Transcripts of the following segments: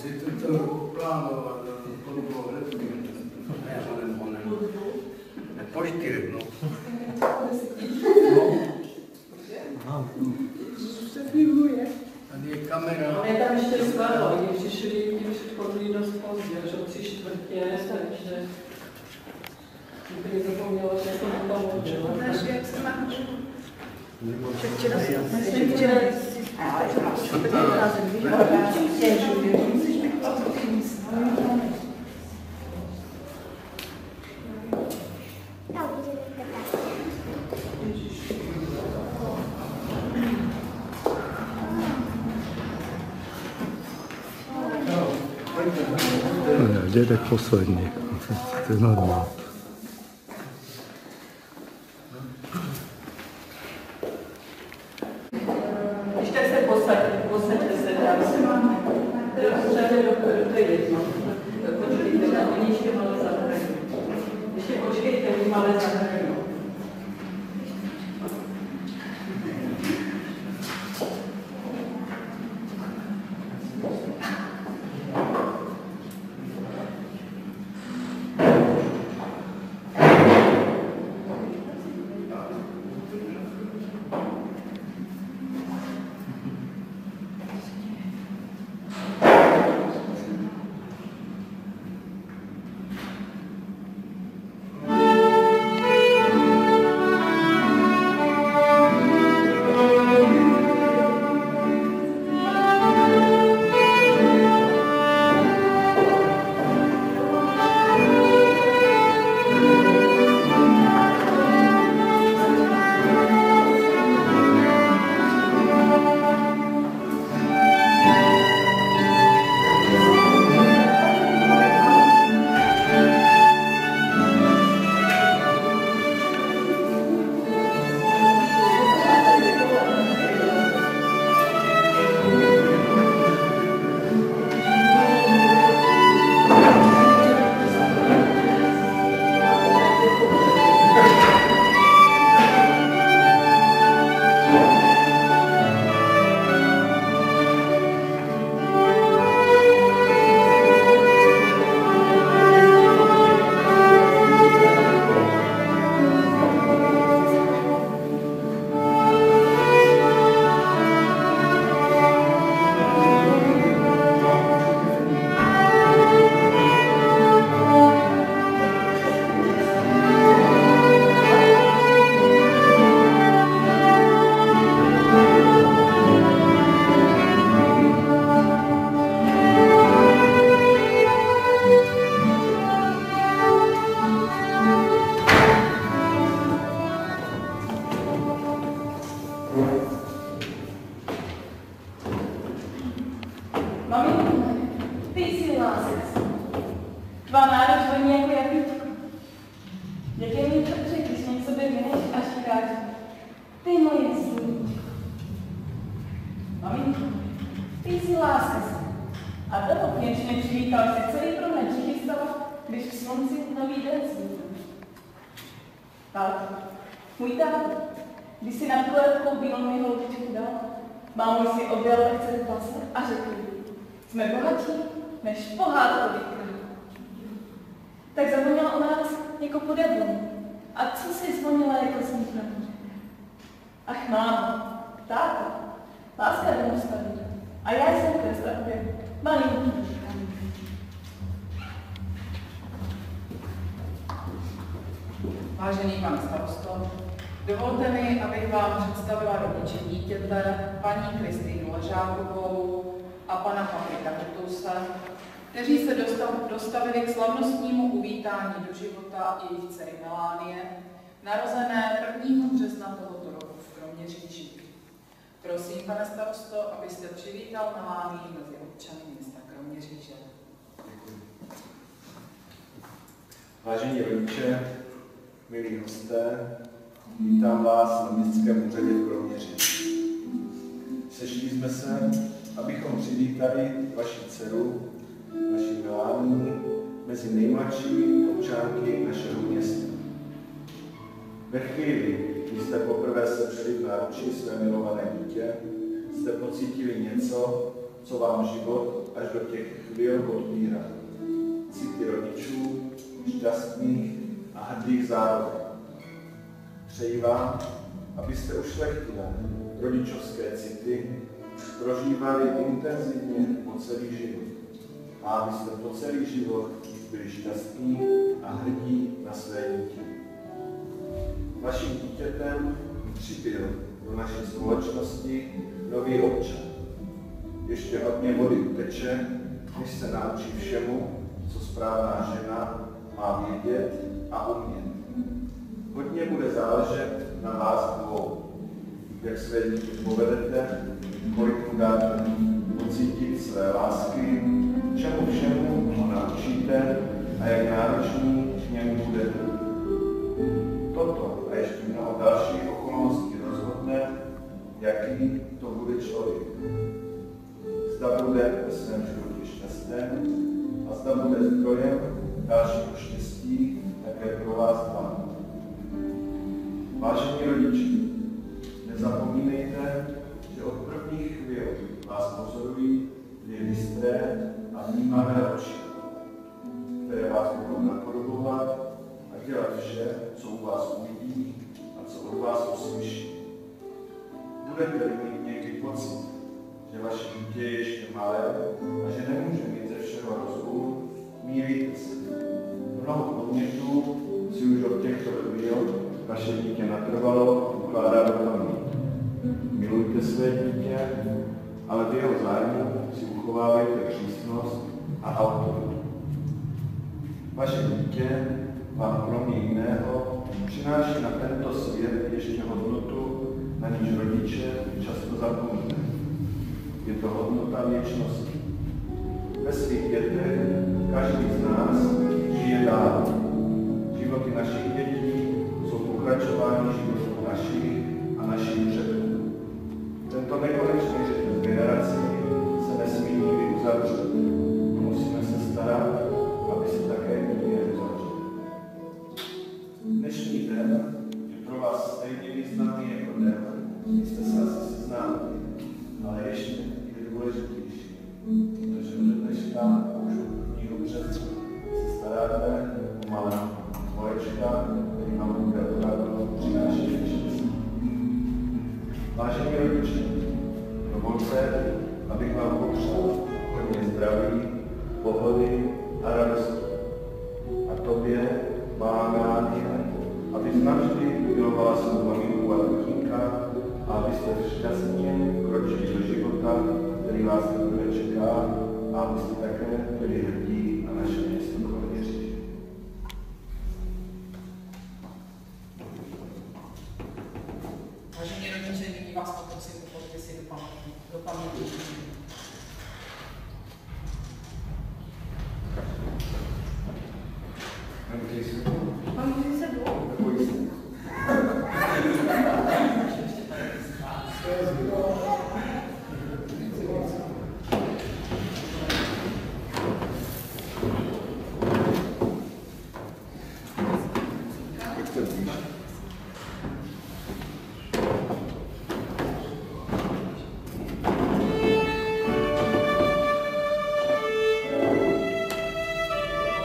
Si to plánovat, koliko let, ne po 4, no. Tady je kamera. Ale je tam ještě svatlo, když přišli dost pozdě, až o 3/4, takže kdyby zapomněla, že jsem tam odjela. Jak se máš? Včera Dědek poslední, to je normální. Ještě se posaďte se, já se máme. To je jedno. Počkejte, oni ještě malé zahrají. Ještě počkejte, oni malé zahrají. Můj táta, když si nad kolébkou bílou mi houbičku dal, mámu si objel lehce pase a řekl, jsme bohatí než pohádkový král. Tak zavonila o nás jako pod jablem. A co si zvonila jako sníh na moře? Ach mámo, táta, láska domů staví. A já jsem v té stavbě malinký kamín. Vážený pane starosto, dovolte mi, abych vám představila rodiče dítěte, paní Kristýnu Ležákovou a pana Patrika Kutouse, kteří se dostavili k slavnostnímu uvítání do života jejich dcery Melánie, narozené 1. března tohoto roku v Kroměříži. Prosím, pane starosto, abyste přivítal Melánii mezi občany města Kroměříže. Vážení rodiče, milí hosté, vítám vás na městském úřadě v Kroměříži. Sešli jsme se, abychom přivítali vaši dceru, vaši Melánii, mezi nejmladší občanky našeho města. Ve chvíli, kdy jste poprvé sepřeli v náručí své milované dítě, jste pocítili něco, co vám život až do těch chvíl odpírá. City rodičů, šťastných a hrdých zároveň. Přeji vám, abyste ušlechtile rodičovské city prožívali intenzivně po celý život a abyste po celý život byli šťastní a hrdí na své dítě. Vaším dítětem přibyl do naší společnosti nový občan. Ještě hodně vody uteče, než se naučí všemu, co správná žena má vědět a umět. Hodně bude záležet na vás dvou, jak své dítě povedete, kolik mu dáte pocítit své lásky, čemu všemu ho naučíte a jak náročný k němu budete. Toto a ještě mnoho dalších okolností rozhodne, jaký to bude člověk. Zda bude ve svém životě šťastný a zda bude zdrojem dalšího štěstí také pro vás dva. Vážení rodiče, nezapomínejte, že od prvních chvíl vás pozorují dvě bystré a vnímavé oči, které vás budou napodobovat a dělat vše, co u vás uvidí a co od vás uslyší. Budete-li mít někdy pocit, že vaše dítě je ještě malé a že nemůže mít ze všeho rozum, mýlíte se. Mnoho podnětů si už od těchto chvíl vaše dítě natrvalo ukládá do paměti. Milujte své dítě, ale v jeho zájmu si uchovávejte přísnost a autoritu. Vaše dítě vám kromě jiného přináší na tento svět ještě hodnotu, na níž rodiče často zapomínají. Je to hodnota věčnosti. Ve svých dětech každý z nás žije dál. Životy našich dětí jsou pokračování životů našich a našich předků. Tento nekonečný řetěz generací se nesmí nikdy uzavřít. Musíme se starat, aby se také nikdy neuzavřel. Dnešní den je pro vás stejně významný jako den, kdy jste se asi seznámili, ale ještě je důležitější, protože od dneška už od 1. března se staráte o malého dvoječka, který vám bude opravdu přinášet štěstí. Vážení rodiče, dovolte, abych vám popřál hodně zdraví, pohody a radosti. A tobě, má Melanie, abys navždy milovala svou maminku a tatínka a abyste šťastně kročili do života, který vás teprve čeká a abyste také byli hrdí na naše město Kroměříž. Vážení rodiče, nyní vás poprosím o podpisy do paměti. Pamatujte se dvou.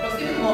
Prosím o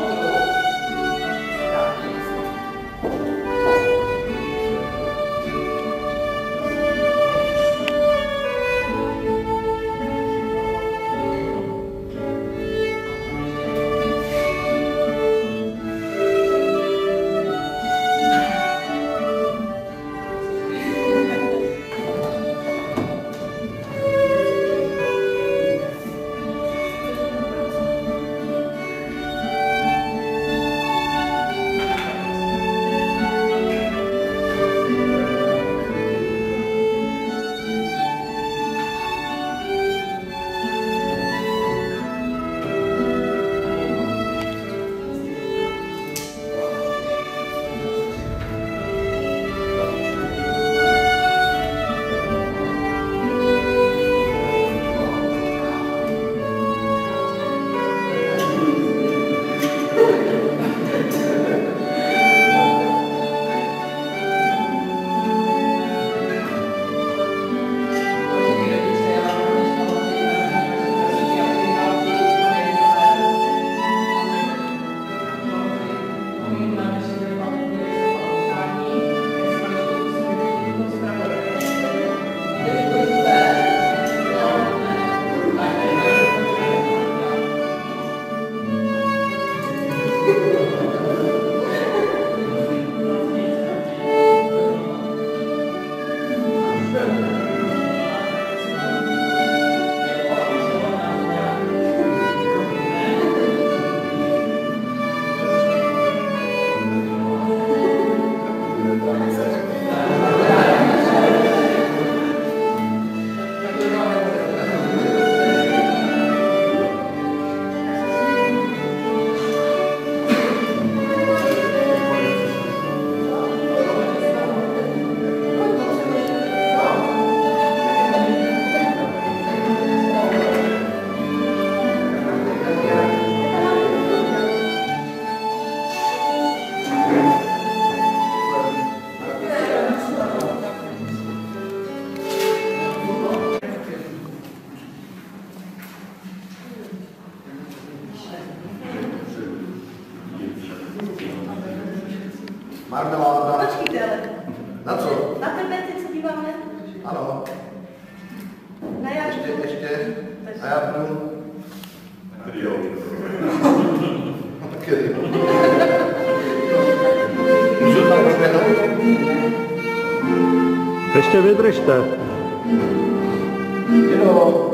Marmeláda. Počkejte, ale Na co? na tebe teď se díváme. Ano. Na jařku. Ještě. A já budu. Jo. Který? Můžu tam rozběhnout? Ještě vydržte. Jo.